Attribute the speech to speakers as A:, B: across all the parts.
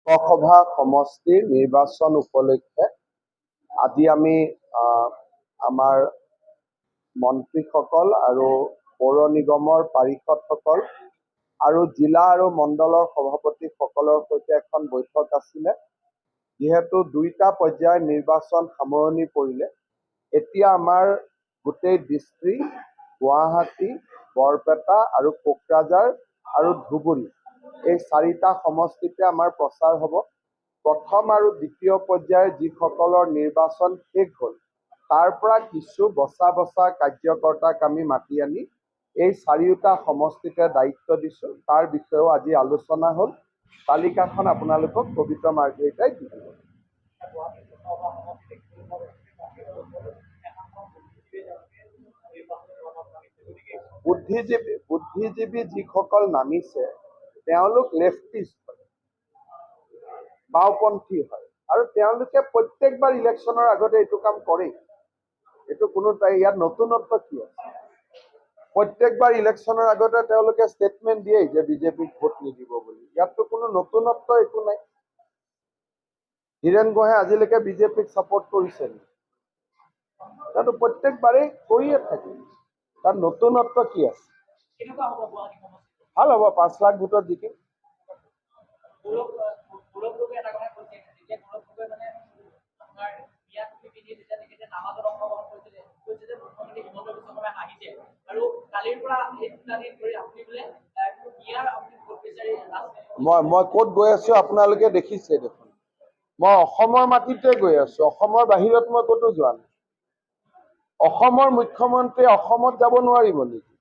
A: লোকসভা সমষ্টিৰ নিৰ্বাচন উপলক্ষে আজি আমি আমাৰ মন্ত্ৰীসকল আৰু পৌৰ নিগমৰ পাৰিষদসকল আৰু জিলা আৰু মণ্ডলৰ সভাপতিসকলৰ সৈতে এখন বৈঠক আছিলে। যিহেতু দুইটা পৰ্যায়ৰ নিৰ্বাচন সামৰণি পৰিলে, এতিয়া আমাৰ গোটেই ডিষ্ট্ৰিক্ট গুৱাহাটী, বৰপেটা আৰু কোকৰাঝাৰ আৰু ধুবুৰী এই চাৰিটা সমষ্টিতে আমাৰ প্ৰচাৰ হ'ব। প্ৰথম আৰু দ্বিতীয় পৰ্যায়ৰ যিসকলৰ নিৰ্বাচন শেষ হ'ল, তাৰ পৰা কিছু বচা কাৰ্যকৰ্তাক আমি মাতি আনি এই চাৰিওটা সমষ্টিতে দায়িত্ব দিছোঁ। তাৰ বিষয়েও আজি আলোচনা হ'ল। তালিকাখন আপোনালোকক পবিত্ৰ মাৰ্ঘেৰিটাই দি দিব। বুদ্ধিজীৱী যিসকল নামিছে তেওঁলোক লেফটিষ্ট হয়, বাওঁপন্থী হয়, আৰু তেওঁলোকে প্ৰত্যেকবাৰ ইলেকশ্যনৰ আগতে এইটো কাম কৰেই। এইটো কোনো ইয়াত নতুনত্ব কি আছে? প্ৰত্যেকবাৰ ইলেকশ্যনৰ আগতে তেওঁলোকে ষ্টেটমেণ্ট দিয়েই যে বিজেপিক ভোট নিদিব বুলি। ইয়াততো কোনো নতুনত্ব একো নাই। হীৰেণ গোহাঁই আজিলৈকে বিজেপিক ছাপোৰ্ট কৰিছে নেকি? তাতো প্ৰত্যেকবাৰেই কৰিয়ে থাকে। তাত নতুনত্ব কি আছে? ভাল হ'ব, 5 লাখ ভোটত জিকিম। মই ক'ত গৈ আছো আপোনালোকে দেখিছে দেখোন। মই অসমৰ মাটিতে গৈ আছো, অসমৰ বাহিৰত মই ক'তো যোৱা নাই। অসমৰ মুখ্যমন্ত্ৰী অসমত যাব নোৱাৰিব নেকি?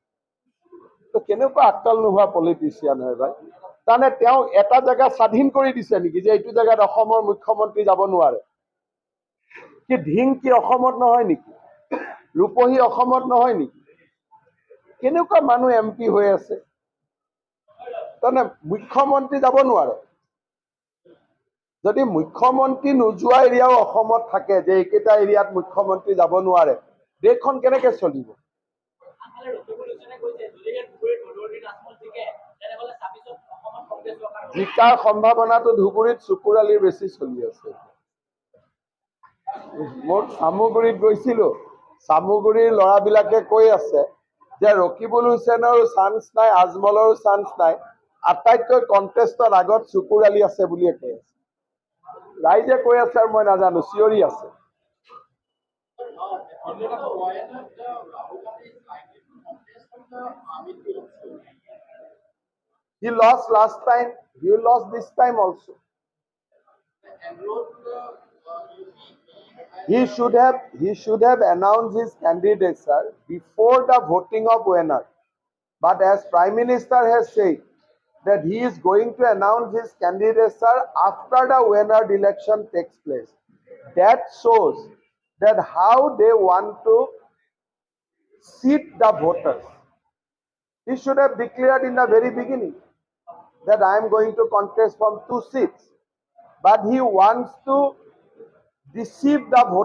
A: কেনেকুৱা আক্কাল নোহোৱা পলিটিচিয়ান হয় ভাই। তাৰমানে তেওঁ এটা জেগা স্বাধীন কৰি দিছে নেকি যে এইটো জেগাত অসমৰ মুখ্যমন্ত্ৰী যাব নোৱাৰে? কি ঢিংকি অসমত নহয় নেকি? ৰূপহী অসমত নহয় নেকি? কেনেকুৱা মানুহ MP হৈ আছে? তাৰমানে মুখ্যমন্ত্ৰী যাব নোৱাৰে। যদি মুখ্যমন্ত্ৰী নোযোৱা এৰিয়াও অসমত থাকে, যে এইকেইটা এৰিয়াত মুখ্যমন্ত্ৰী যাব নোৱাৰে, দেশখন কেনেকে চলিব? জিকাৰ সম্ভাৱনাটো ধুবুৰীত চকুৰ আলিৰ বেছি চলি আছে। মই চামুগুৰিত গৈছিলো, চামুগুৰিৰ ল'ৰাবিলাকে কৈ আছে যে ৰকিবুল হুছেইনৰো চান্স নাই, আজমলৰো চান্স নাই, আটাইতকৈ কণ্টেষ্টত আগত চকুৰ আলি আছে বুলিয়ে কৈ আছে। ৰাইজে কৈ আছে আৰু মই নাজানো, চিঞৰি আছে। He lost last time, he lost this time also. He should have announced his candidature before the voting of winner. But as Prime Minister has said that he is going to announce his candidature after the winner election takes place. That shows that how they want to seat the voters. He should have declared in the very beginning that I am going to contest from 2 seats. But he wants to deceive the voters.